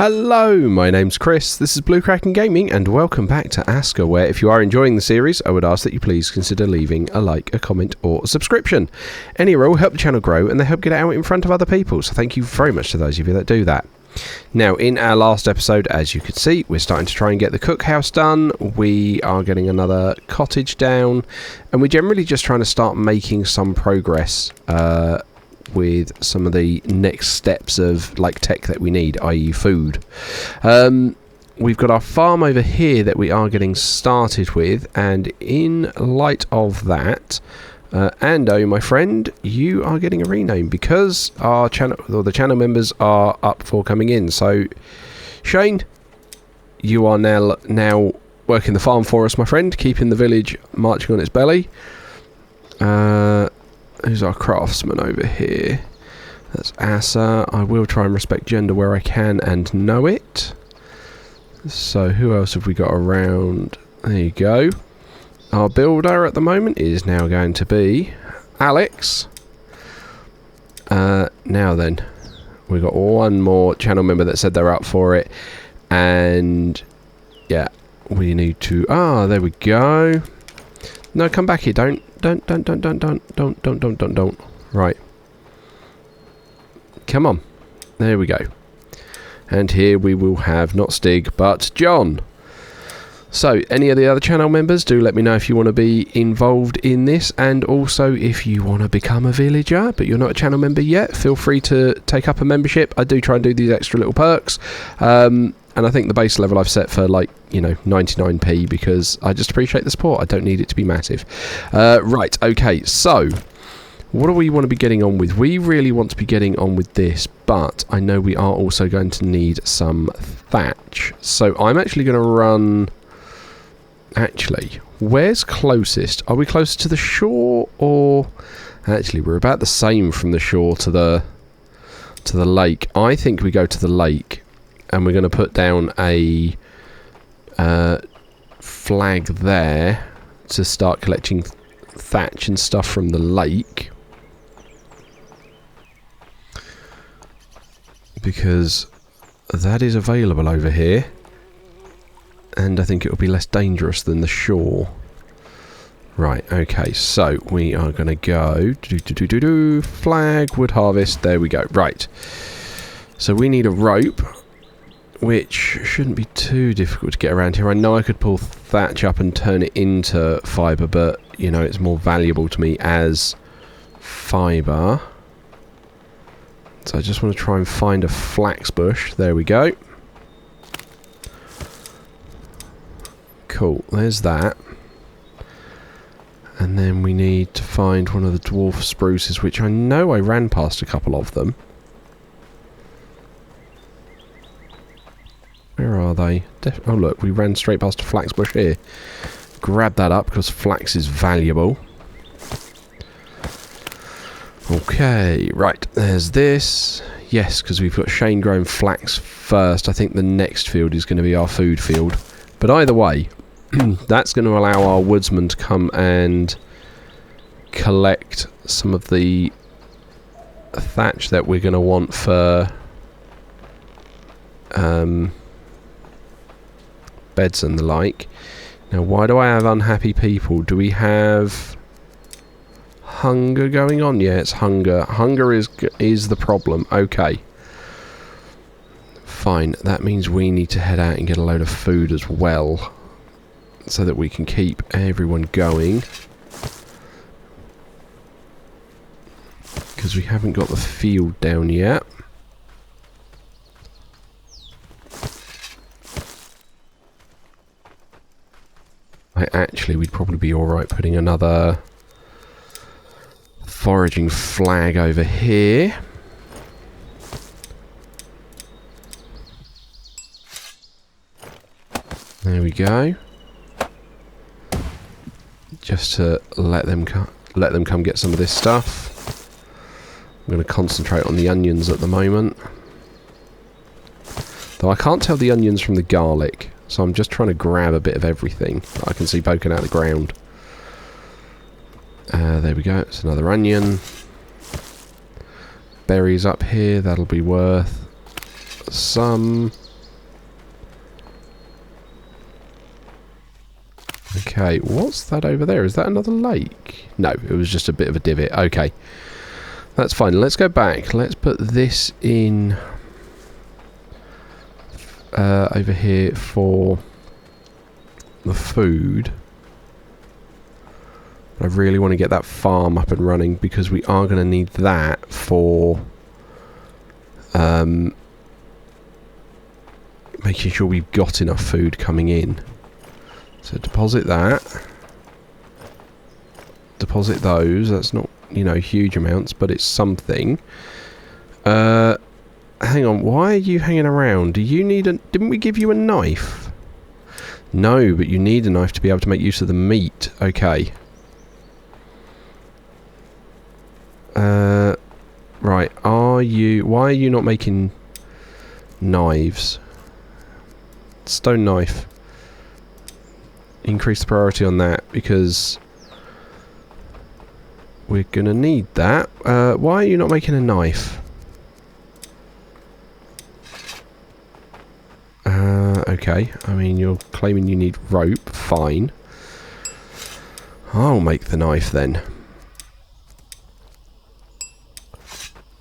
Hello, my name's Chris, this is Blue Kraken Gaming, and welcome back to Aska, where if you are enjoying the series, I would ask that you please consider leaving a like, a comment, or a subscription. Any will help the channel grow, and they help get it out in front of other people, so thank you very much to those of you that do that. Now, in our last episode, as you could see, we're starting to try and get the cookhouse done, we are getting another cottage down, and we're generally just trying to start making some progress, with some of the next steps of like tech that we need, i.e. food. We've got our farm over here that we are getting started with, and in light of that, Ando, my friend, you are getting a rename because our channel, or the channel members are up for coming in. So Shane, you are now working the farm for us, my friend, keeping the village marching on its belly. Who's our craftsman over here? That's Asa. I will try and respect gender where I can and know it. So who else have we got around? There you go. Our builder at the moment is now going to be Alex. Now then, we've got one more channel member that said they're up for it. And yeah, we need to... Ah, there we go. No, come back here. Don't. Right. Come on. There we go. And here we will have not Stig, but John. So, any of the other channel members, do let me know if you want to be involved in this, and also if you want to become a villager, but you're not a channel member yet, feel free to take up a membership. I do try and do these extra little perks. And I think the base level I've set for, like, you know, 99p because I just appreciate the support. I don't need it to be massive. Right, okay, so what do we want to be getting on with? We really want to be getting on with this, but I know we are also going to need some thatch. So I'm actually going to run... Actually, where's closest? Are we closer to the shore, or... Actually, we're about the same from the shore to the lake. I think we go to the lake. And we're going to put down a flag there to start collecting thatch and stuff from the lake. Because that is available over here. And I think it will be less dangerous than the shore. Right, okay, so we are going to go... Flag, wood harvest, there we go. Right. So we need a rope, which shouldn't be too difficult to get around here. I know I could pull thatch up and turn it into fibre, but, you know, it's more valuable to me as fibre. So I just want to try and find a flax bush. There we go. Cool, there's that. And then we need to find one of the dwarf spruces, which I know I ran past a couple of them. Where are they? Oh look, we ran straight past a flax bush here. Grab that up because flax is valuable. Okay, right, there's this. Yes, because we've got Shane growing flax first. I think the next field is going to be our food field. But either way, that's going to allow our woodsman to come and collect some of the thatch that we're going to want for... beds and the like. Now, why do I have unhappy people? Do we have hunger going on? Yeah, it's hunger. Hunger is the problem. Okay. Fine. That means we need to head out and get a load of food as well, so that we can keep everyone going. Because we haven't got the field down yet. Actually, we'd probably be alright putting another foraging flag over here. There we go. Just to let them come get some of this stuff. I'm going to concentrate on the onions at the moment. Though I can't tell the onions from the garlic. So I'm just trying to grab a bit of everything that I can see poking out of the ground. There we go. It's another onion. Berries up here. That'll be worth some. Okay, what's that over there? Is that another lake? No, it was just a bit of a divot. Okay, that's fine. Let's go back. Let's put this in over here for the food. I really want to get that farm up and running because we are going to need that for making sure we've got enough food coming in. So deposit that. Deposit those. That's not, you know, huge amounts, but it's something. Hang on, why are you hanging around? Do you need a... Didn't we give you a knife? No, but you need a knife to be able to make use of the meat. Okay. Right, are you... Why are you not making knives? Stone knife. Increase the priority on that, because we're going to need that. Why are you not making a knife? Okay, I mean, you're claiming you need rope. Fine. I'll make the knife then.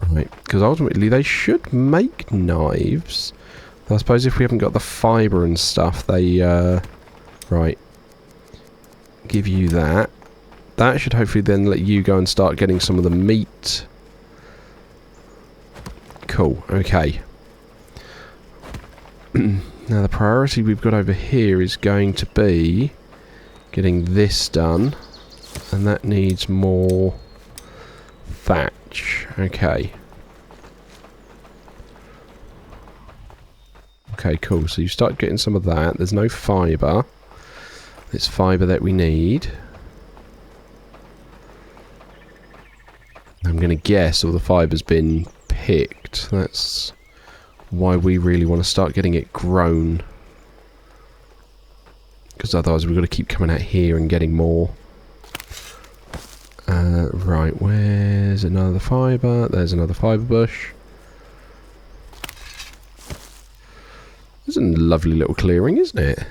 Right, because ultimately they should make knives. I suppose if we haven't got the fibre and stuff, they... right. Give you that. That should hopefully then let you go and start getting some of the meat. Cool, okay. Now the priority we've got over here is going to be getting this done. And that needs more thatch. Okay. Okay, cool. So you start getting some of that. There's no fibre. It's fibre that we need. I'm going to guess all the fibre's been picked. That's why we really want to start getting it grown. Because otherwise we've got to keep coming out here and getting more. Right, where's another fibre? There's another fibre bush. It's a lovely little clearing, isn't it?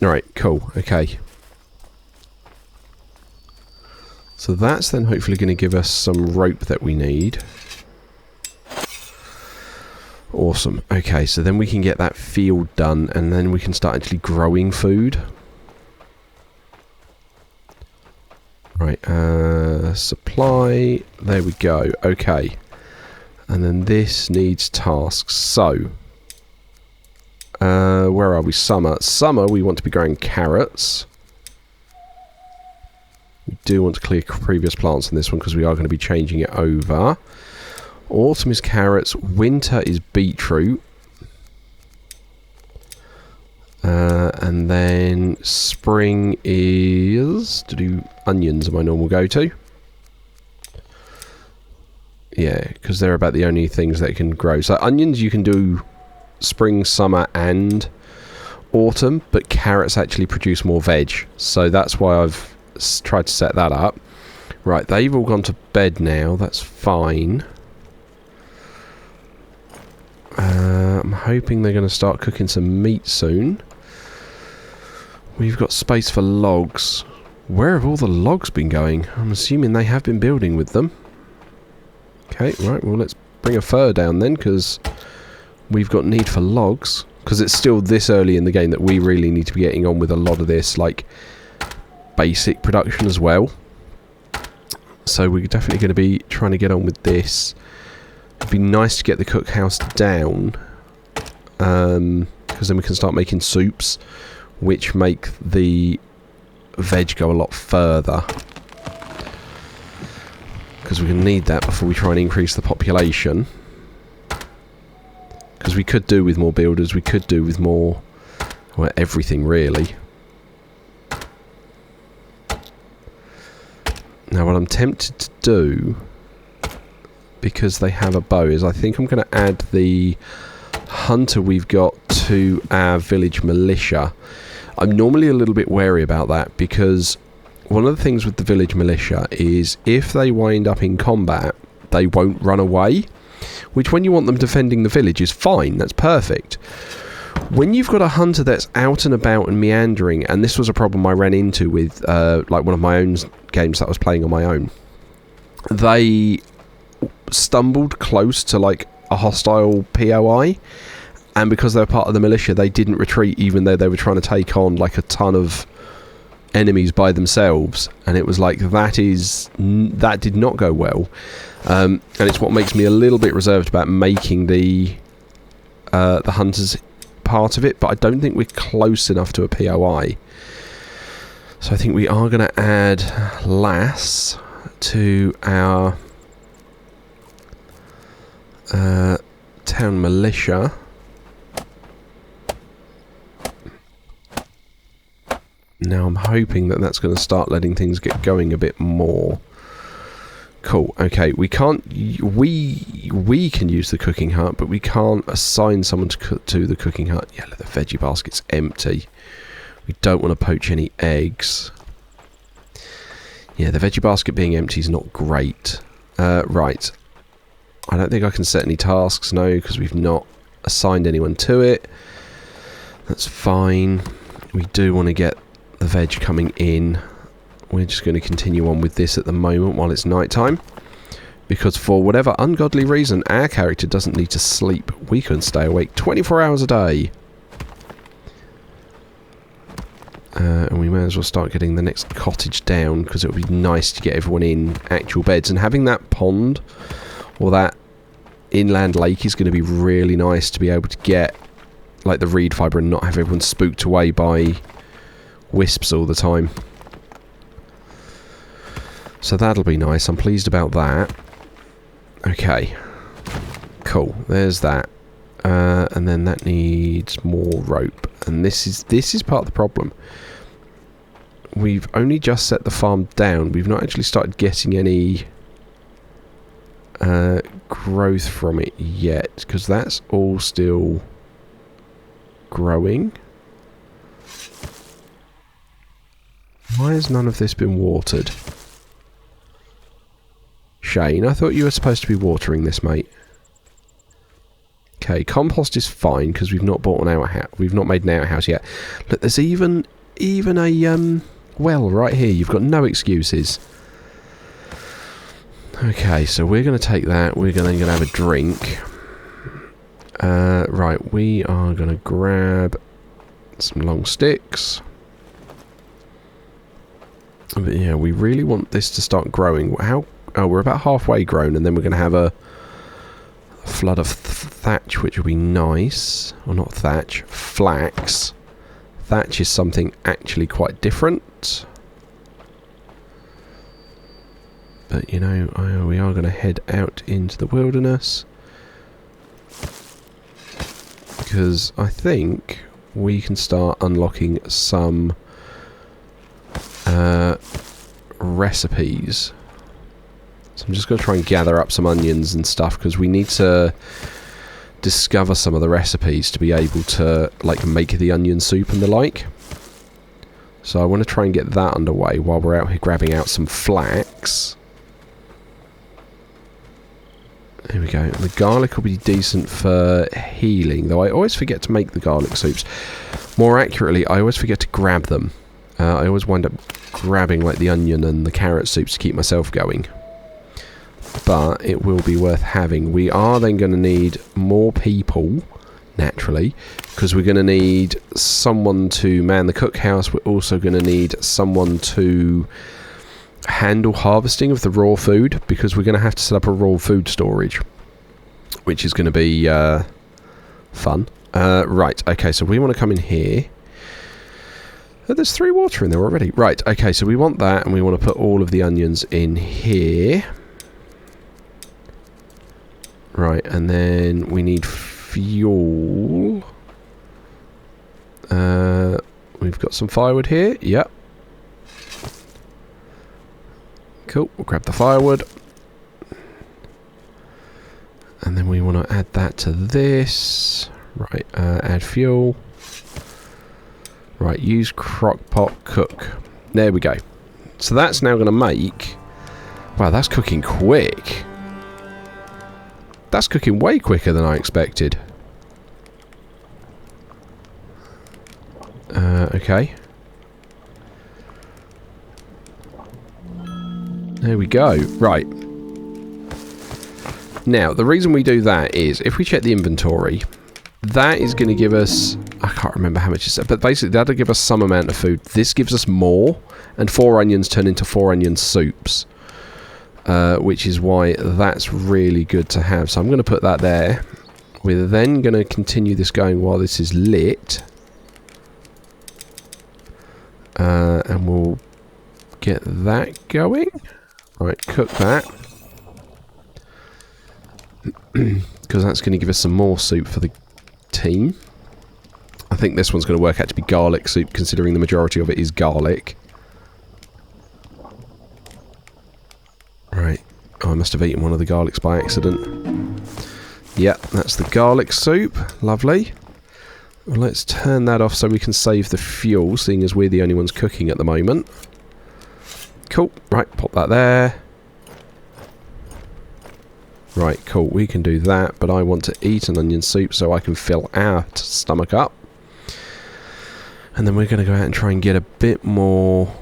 Alright, cool, okay. So that's then hopefully going to give us some rope that we need. Awesome. Okay, so then we can get that field done and then we can start actually growing food. Right, supply. There we go. Okay. And then this needs tasks. So, where are we? Summer. Summer, we want to be growing carrots. We do want to clear previous plants on this one because we are going to be changing it over. Autumn is carrots. Winter is beetroot. And then spring is to do onions are my normal go-to. Yeah, because they're about the only things that can grow. So onions you can do spring, summer and autumn, but carrots actually produce more veg. So that's why I've tried to set that up. Right, they've all gone to bed now. That's fine. I'm hoping they're going to start cooking some meat soon. We've got space for logs. Where have all the logs been going? I'm assuming they have been building with them. Okay, right, well let's bring a fur down then, because we've got need for logs. Because it's still this early in the game that we really need to be getting on with a lot of this, like, basic production as well. So we're definitely going to be trying to get on with this. It'd be nice to get the cookhouse down, because then we can start making soups, which make the veg go a lot further. Because we're going to need that before we try and increase the population. Because we could do with more builders, we could do with more, well, everything really. Now what I'm tempted to do, because they have a bow, is I think I'm going to add the hunter we've got to our village militia. I'm normally a little bit wary about that, because one of the things with the village militia is if they wind up in combat, they won't run away. Which when you want them defending the village is fine, that's perfect. When you've got a hunter that's out and about and meandering, and this was a problem I ran into with like one of my own games that I was playing on my own, they stumbled close to like a hostile POI, and because they were part of the militia, they didn't retreat even though they were trying to take on like a ton of enemies by themselves, and it was like that did not go well, and it's what makes me a little bit reserved about making the hunters part of it, but I don't think we're close enough to a POI, so I think we are going to add Lass to our town militia. Now I'm hoping that that's going to start letting things get going a bit more. Cool. Okay, we can't. We can use the cooking hut, but we can't assign someone to the cooking hut. Yeah, the veggie basket's empty. We don't want to poach any eggs. Yeah, the veggie basket being empty is not great. Right. I don't think I can set any tasks, no, because we've not assigned anyone to it. That's fine. We do want to get the veg coming in. We're just going to continue on with this at the moment while it's night time, because for whatever ungodly reason our character doesn't need to sleep. We can stay awake 24 hours a day, and we may as well start getting the next cottage down, because it would be nice to get everyone in actual beds, and having that pond or that inland lake is going to be really nice to be able to get like the reed fibre and not have everyone spooked away by wisps all the time. So that'll be nice. I'm pleased about that. Okay. Cool. There's that. And then that needs more rope. And this is part of the problem. We've only just set the farm down. We've not actually started getting any growth from it yet, because that's all still growing. Why has none of this been watered? Shane, I thought you were supposed to be watering this, mate. Okay, compost is fine because we've not bought an outhouse. We've not made an outhouse yet. Look, there's even a well right here. You've got no excuses. Okay, so we're going to take that. We're going to have a drink. Right, we are going to grab some long sticks. But yeah, we really want this to start growing. How? Oh, we're about halfway grown, and then we're going to have a flood of thatch, which will be nice. Or not thatch, flax. Thatch is something actually quite different. But, you know, we are going to head out into the wilderness, because I think we can start unlocking some recipes. So I'm just going to try and gather up some onions and stuff, because we need to discover some of the recipes to be able to like make the onion soup and the like. So I want to try and get that underway while we're out here grabbing out some flax. There we go. The garlic will be decent for healing, though I always forget to make the garlic soups. More accurately, I always forget to grab them. I always wind up grabbing like the onion and the carrot soups to keep myself going. But it will be worth having. We are then going to need more people, naturally, because we're going to need someone to man the cookhouse. We're also going to need someone to handle harvesting of the raw food, because we're going to have to set up a raw food storage, which is going to be fun. Right, okay, so we want to come in here. Oh, there's 3 water in there already. Right, okay, so we want that, and we want to put all of the onions in here. Right, and then we need fuel. We've got some firewood here. Yep. Cool, we'll grab the firewood. And then we want to add that to this. Right, add fuel. Right, use crockpot cook. There we go. So that's now going to make... Wow, that's cooking quick. That's cooking way quicker than I expected. Okay. There we go. Right. Now, the reason we do that is, if we check the inventory, that is going to give us... I can't remember how much it's... But basically, that'll give us some amount of food. This gives us more, and 4 onions turn into 4 onion soups. Which is why that's really good to have. So I'm going to put that there. We're then going to continue this going while this is lit. And we'll get that going. Right, cook that. Because that's going to give us some more soup for the team. I think this one's going to work out to be garlic soup, considering the majority of it is garlic. Right. Oh, I must have eaten one of the garlics by accident. Yep, that's the garlic soup. Lovely. Well, let's turn that off so we can save the fuel, seeing as we're the only ones cooking at the moment. Cool. Right, pop that there. Right, cool. We can do that, but I want to eat an onion soup so I can fill our stomach up. And then we're going to go out and try and get a bit more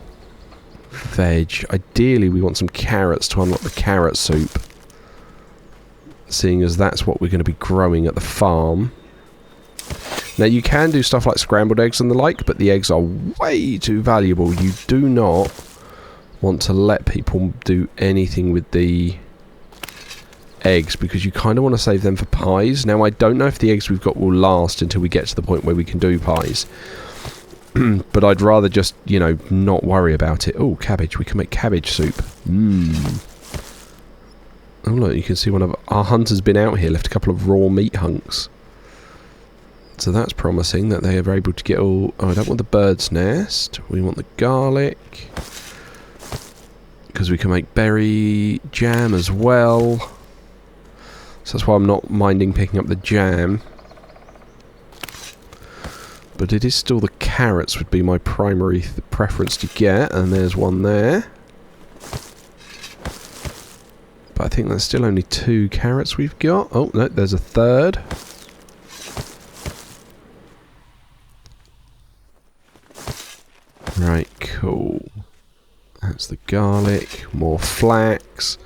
veg. Ideally, we want some carrots to unlock the carrot soup, seeing as that's what we're going to be growing at the farm. Now, you can do stuff like scrambled eggs and the like, but the eggs are way too valuable. You do not want to let people do anything with the eggs, because you kind of want to save them for pies. Now, I don't know if the eggs we've got will last until we get to the point where we can do pies. But I'd rather just, you know, not worry about it. Oh, cabbage. We can make cabbage soup. Mmm. Oh, look, you can see one of our hunters been out here, left a couple of raw meat hunks. So that's promising that they are able to get all... Oh, I don't want the bird's nest. We want the garlic. Because we can make berry jam as well. So that's why I'm not minding picking up the jam. But it is still the carrots would be my primary preference to get. And there's one there. But I think there's still only 2 carrots we've got. Oh, no, there's a third. Right, cool. That's the garlic. More flax.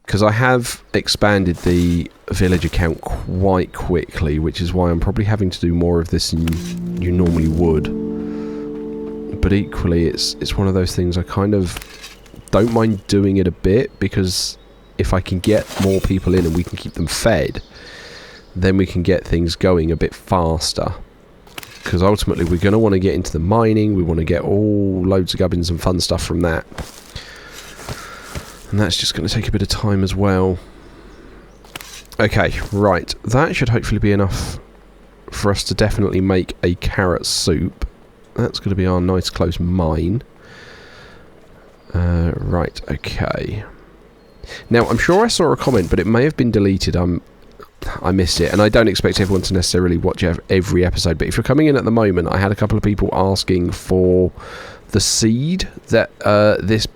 Because I have expanded the villager count quite quickly, which is why I'm probably having to do more of this than you normally would. But equally, it's one of those things I kind of don't mind doing it a bit, because if I can get more people in and we can keep them fed, then we can get things going a bit faster. Because ultimately we're going to want to get into the mining, we want to get all loads of gubbins and fun stuff from that. And that's just going to take a bit of time as well. Okay, right. That should hopefully be enough for us to definitely make a carrot soup. That's going to be our nice close mine. Right, okay. Now, I'm sure I saw a comment, but it may have been deleted. I missed it, and I don't expect everyone to necessarily watch every episode, but if you're coming in at the moment, I had a couple of people asking for the seed that this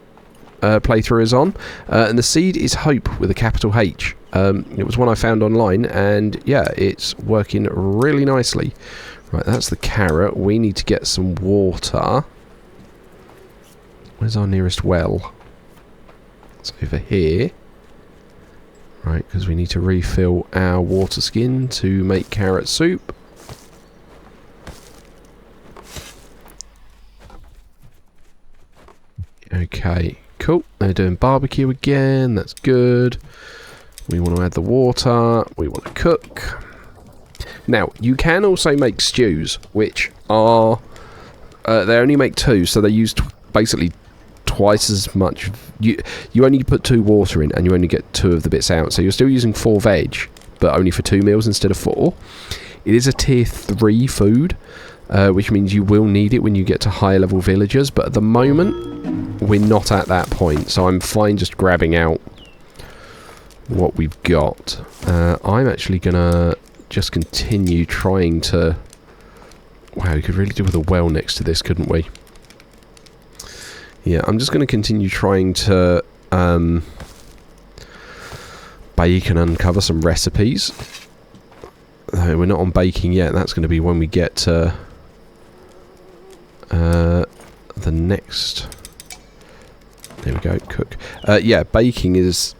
playthrough is on, and the seed is Hope with a capital H. It was one I found online, and yeah, it's working really nicely. Right, that's the carrot. We need to get some water. Where's our nearest well? It's over here. Right, because we need to refill our water skin to make carrot soup. Okay, cool. They're doing barbecue again. That's good. We want to add the water. We want to cook. Now, you can also make stews, which are... they only make 2, so they use basically twice as much. You only put 2 water in, and you only get 2 of the bits out. So you're still using 4 veg, but only for 2 meals instead of 4. It is a tier 3 food, which means you will need it when you get to higher level villagers. But at the moment, we're not at that point, so I'm fine just grabbing out what we've got. I'm actually gonna just continue trying to... Wow, we could really do with a well next to this, couldn't we? Yeah, I'm just going to continue trying to bake and uncover some recipes. We're not on baking yet. That's going to be when we get to the next. There we go, cook. Yeah, baking is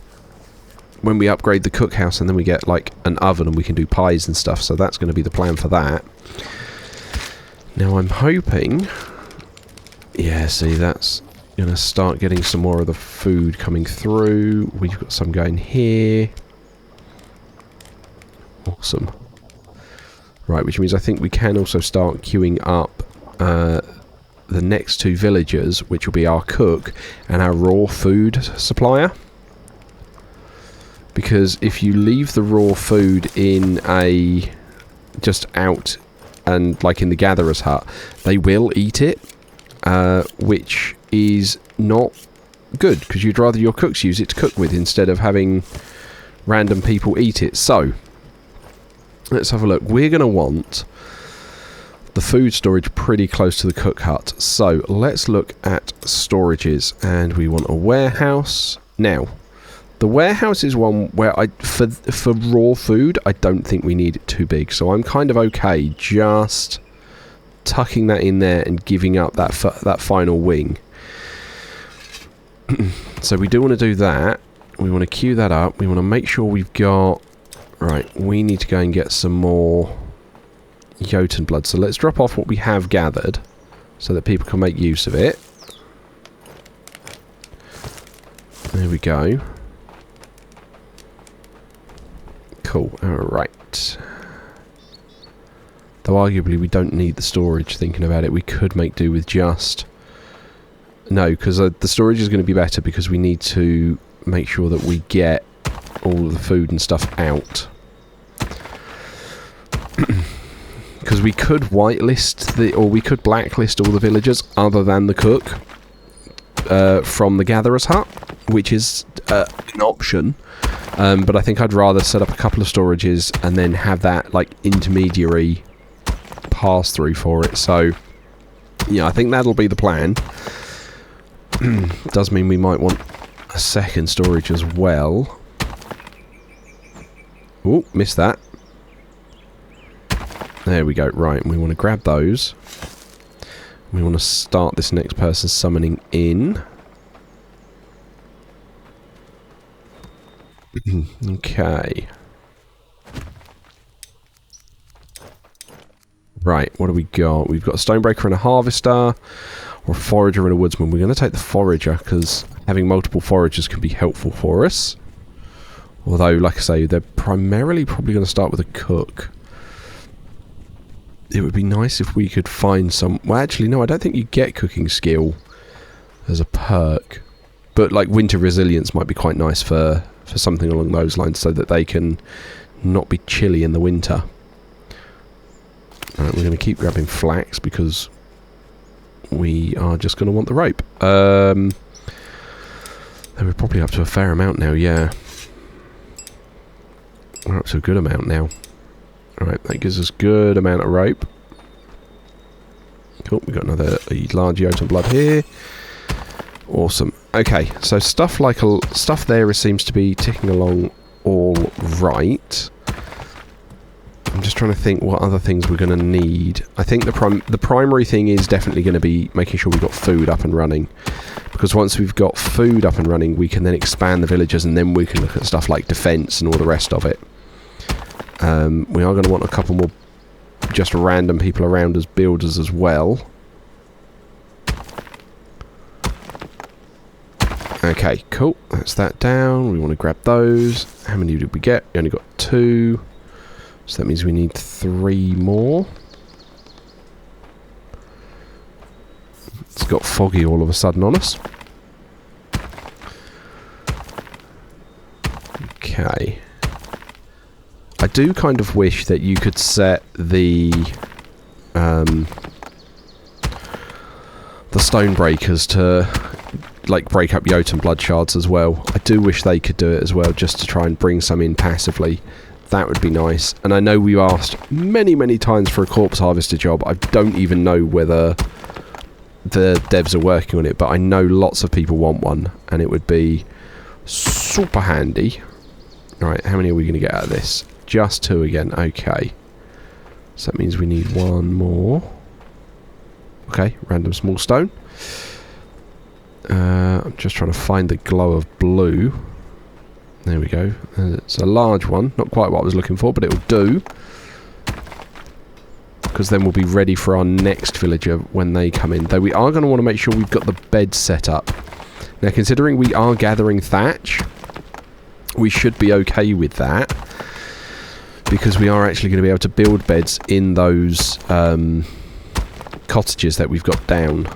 when we upgrade the cookhouse, and then we get like an oven and we can do pies and stuff. So that's going to be the plan for that. Now I'm hoping, yeah, see, that's going to start getting some more of the food coming through. We've got some going here. Awesome. Right, which means I think we can also start queuing up the next two villagers, which will be our cook and our raw food supplier. Because if you leave the raw food in a just out and like in the gatherer's hut, they will eat it, which is not good, because you'd rather your cooks use it to cook with instead of having random people eat it. So let's have a look. We're going to want the food storage pretty close to the cook hut. So let's look at storages, and we want a warehouse. Now, the warehouse is one where for raw food, I don't think we need it too big. So I'm kind of okay just tucking that in there and giving up that final wing. So we do want to do that. We want to queue that up. We want to make sure we've got... Right, we need to go and get some more Jotun blood. So let's drop off what we have gathered so that people can make use of it. There we go. Cool, alright. Though arguably we don't need the storage, thinking about it. We could make do with just... No, because the storage is going to be better because we need to make sure that we get all of the food and stuff out. Because we could whitelist or we could blacklist all the villagers other than the cook from the gatherer's hut, which is an option. But I think I'd rather set up a couple of storages and then have that like intermediary pass through for it. So yeah, I think that'll be the plan. Does mean we might want a second storage as well. Oh, missed that. There we go. Right, we want to grab those. We want to start this next person summoning in. Okay. Right, what do we got? We've got a stonebreaker and a harvester, or a forager and a woodsman. We're going to take the forager because having multiple foragers can be helpful for us. Although, like I say, they're primarily probably going to start with a cook. It would be nice if we could find some... Well, actually, no, I don't think you get cooking skill as a perk. But, like, winter resilience might be quite nice for something along those lines so that they can not be chilly in the winter. Alright, we're going to keep grabbing flax because we are just going to want the rope. We're probably up to a fair amount now, yeah. We're up to a good amount now. Alright, that gives us good amount of rope. Cool, we've got another large Jotun blood here. Awesome. Okay, so stuff there seems to be ticking along all right. I'm just trying to think what other things we're going to need. I think the primary thing is definitely going to be making sure we've got food up and running. Because once we've got food up and running, we can then expand the villagers, and then we can look at stuff like defense and all the rest of it. We are going to want a couple more just random people around as builders as well. Okay, cool. That's that down. We want to grab those. How many did we get? We only got 2. So that means we need 3 more. It's got foggy all of a sudden on us. Okay. I do kind of wish that you could set the stone breakers to like break up Jotun blood shards as well. I do wish they could do it as well, just to try and bring some in passively. That would be nice. And I know we've asked many times for a corpse harvester job. I don't even know whether the devs are working on it, but I know lots of people want one, and it would be super handy. Alright, how many are we going to get out of this? Just 2 again. Okay. So that means we need one more. Okay, random small stone. I'm just trying to find the glow of blue. There we go. It's a large one. Not quite what I was looking for, but it'll do. Because then we'll be ready for our next villager when they come in. Though we are going to want to make sure we've got the bed set up. Now, considering we are gathering thatch, we should be okay with that. Because we are actually going to be able to build beds in those cottages that we've got down.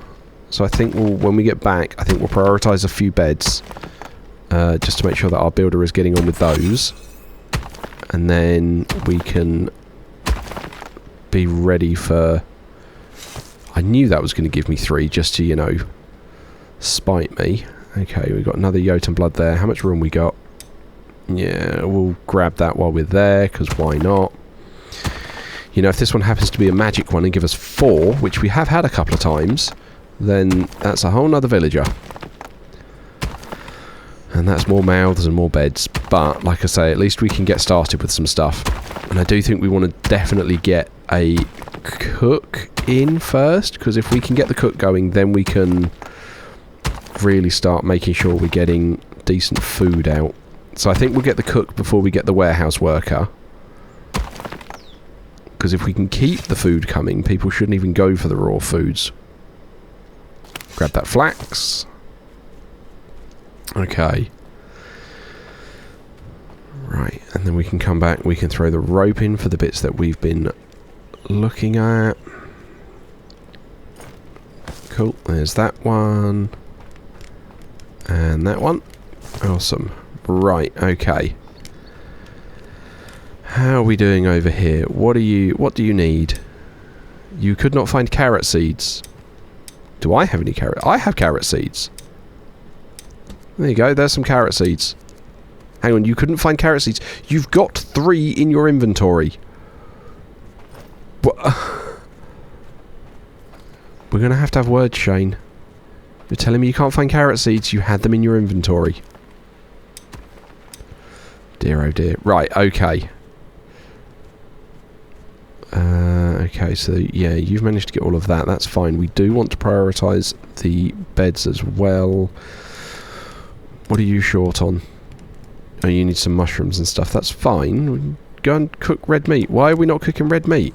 So I think when we get back, I think we'll prioritise a few beds. Just to make sure that our builder is getting on with those. And then we can be ready for... I knew that was going to give me 3 just to, you know, spite me. Okay, we've got another Jotun blood there. How much room we got? Yeah, we'll grab that while we're there, because why not? You know, if this one happens to be a magic one and give us 4, which we have had a couple of times, then that's a whole nother villager. And that's more mouths and more beds. But, like I say, at least we can get started with some stuff. And I do think we want to definitely get a cook in first, because if we can get the cook going, then we can really start making sure we're getting decent food out. So I think we'll get the cook before we get the warehouse worker. Because if we can keep the food coming, people shouldn't even go for the raw foods. Grab that flax. Okay. Right, and then we can come back, we can throw the rope in for the bits that we've been looking at. Cool, there's that one. And that one. Awesome. Right, okay. How are we doing over here? What do you need? You could not find carrot seeds. Do I have any carrot? I have carrot seeds. There you go, there's some carrot seeds. Hang on, you couldn't find carrot seeds. You've got 3 in your inventory. What? We're going to have words, Shane. You're telling me you can't find carrot seeds, you had them in your inventory. Dear oh dear. Right, okay. Okay, so yeah, you've managed to get all of that. That's fine. We do want to prioritise the beds as well. What are you short on? Oh, you need some mushrooms and stuff. That's fine. Go and cook red meat. Why are we not cooking red meat?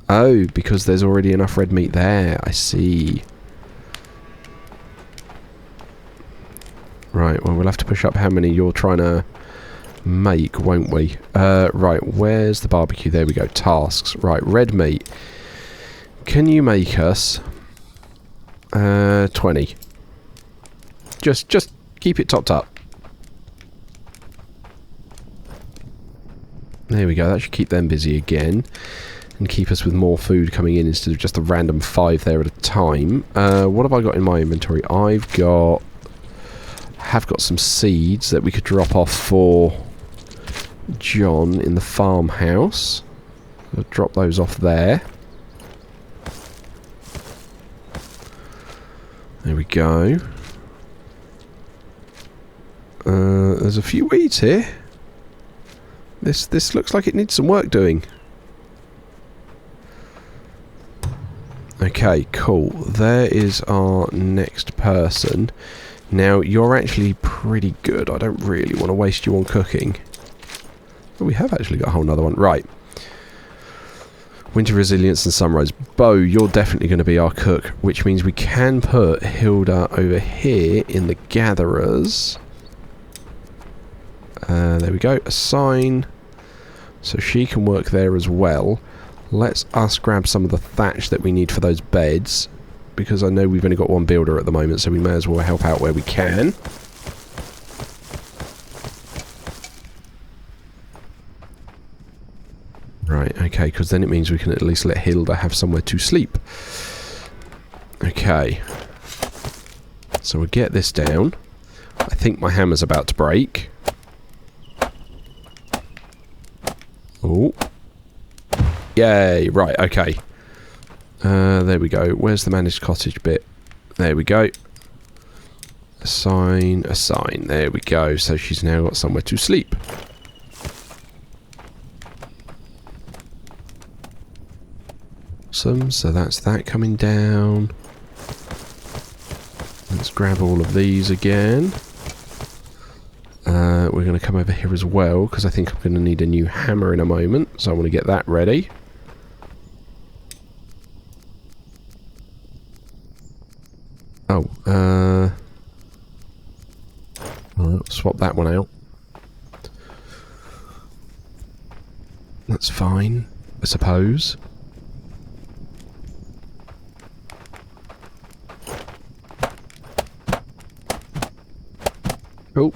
Oh, because there's already enough red meat there. I see. Right, well, we'll have to push up how many you're trying to make, won't we? Right, where's the barbecue? There we go. Tasks. Right, red meat. Can you make us 20? Just keep it topped up. There we go. That should keep them busy again. And keep us with more food coming in instead of just a random 5 there at a time. What have I got in my inventory? Have got some seeds that we could drop off for John in the farmhouse. I'll drop those off there. There we go. There's a few weeds here. This looks like it needs some work doing. Okay, cool. There is our next person. Now, you're actually pretty good. I don't really want to waste you on cooking. But we have actually got a whole nother one. Right. Winter Resilience and Sunrise. Bo, you're definitely going to be our cook, which means we can put Hilda over here in the Gatherers. There we go. Assign. So she can work there as well. Let's us grab some of the thatch that we need for those beds. Because I know we've only got one builder at the moment, so we may as well help out where we can. Right, okay, because then it means we can at least let Hilda have somewhere to sleep. Okay. So we'll get this down. I think my hammer's about to break. Oh. Yay, right, okay. There we go. Where's the managed cottage bit? There we go. Assign. There we go. So she's now got somewhere to sleep. Awesome. So that's that coming down. Let's grab all of these again. We're going to come over here as well, because I think I'm going to need a new hammer in a moment. So I want to get that ready. Oh, I'll swap that one out. That's fine, I suppose. Cool.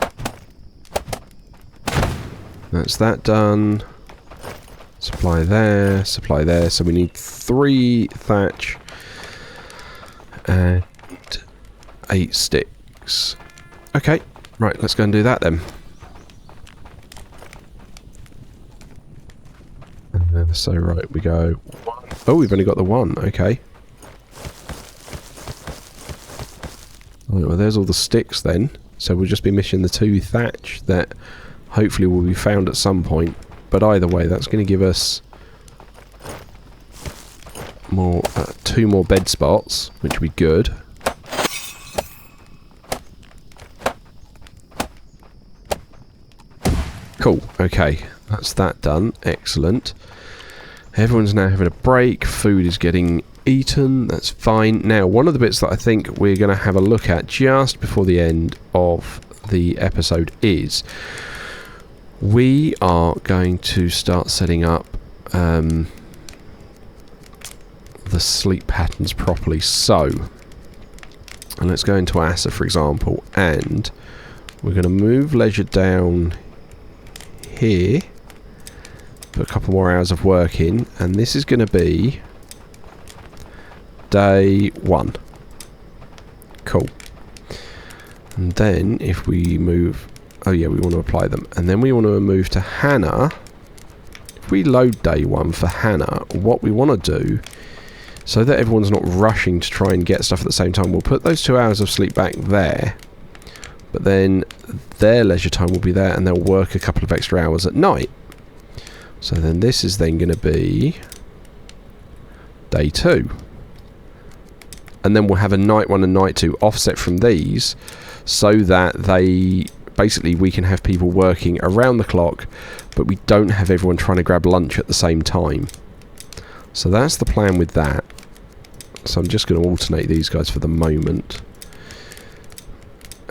That's that done. Supply there, supply there. So we need 3 thatch and 8 sticks. Okay, right, let's go and do that then. So right, we go 1. Oh, we've only got the 1, okay. Right, well, there's all the sticks then. So we'll just be missing the 2 thatch that hopefully will be found at some point. But either way, that's going to give us more 2 more bed spots, which would be good. Cool, okay, that's that done. Excellent. Everyone's now having a break. Food is getting eaten. That's fine. Now, one of the bits that I think we're going to have a look at just before the end of the episode is we are going to start setting up the sleep patterns properly. So, and let's go into Aska, for example, and we're going to move leisure down here. Put a couple more hours of work in, and this is going to be day 1. Cool. And then if we move, oh yeah, we want to apply them, and then we want to move to Hannah. If we load day 1 for Hannah, what we want to do, so that everyone's not rushing to try and get stuff at the same time, we'll put those 2 hours of sleep back there, but then their leisure time will be there, and they'll work a couple of extra hours at night. So then this is then going to be day 2. And then we'll have a night 1 and night 2 offset from these, so that they basically we can have people working around the clock, but we don't have everyone trying to grab lunch at the same time. So that's the plan with that. So I'm just going to alternate these guys for the moment.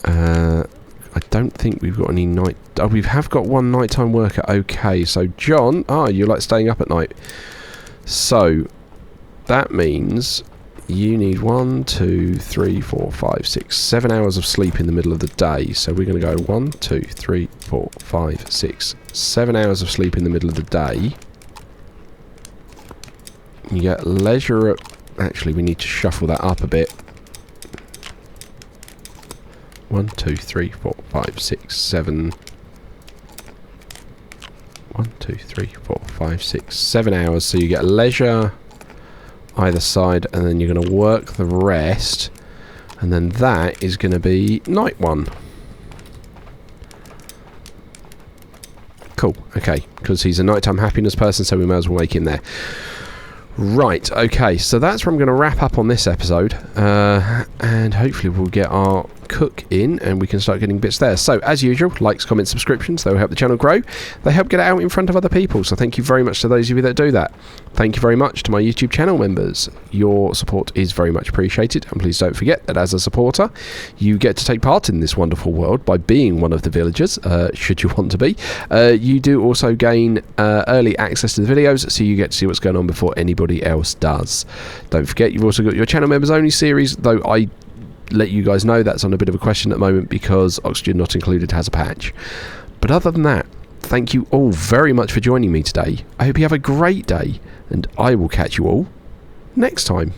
I don't think we've got any night... Oh, we have got 1 nighttime worker. Okay, so John... Ah, you like staying up at night. So, that means you need 1, 2, 3, 4, 5, 6, 7 hours of sleep in the middle of the day. So we're going to go 1, 2, 3, 4, 5, 6, 7 hours of sleep in the middle of the day. You get leisure at... Actually, we need to shuffle that up a bit. 1, 2, 3, 4, 5, 6, 7. 1, 2, 3, 4, 5, 6, 7 hours. So you get leisure either side, and then you're going to work the rest. And then that is going to be night 1. Cool, okay. Because he's a nighttime happiness person, so we may as well make him there. Right, okay, so that's where I'm going to wrap up on this episode, and hopefully we'll get our cook in and we can start getting bits there. So, as usual, likes, comments, subscriptions, they will help the channel grow. They help get it out in front of other people, so thank you very much to those of you that do that. Thank you very much to my YouTube channel members. Your support is very much appreciated, and please don't forget that as a supporter, you get to take part in this wonderful world by being one of the villagers, should you want to be. You do also gain early access to the videos, so you get to see what's going on before anybody else does. Don't forget, you've also got your channel members only series, though I let you guys know that's on a bit of a question at the moment because Oxygen Not Included has a patch. But other than that, thank you all very much for joining me today. I hope you have a great day, and I will catch you all next time.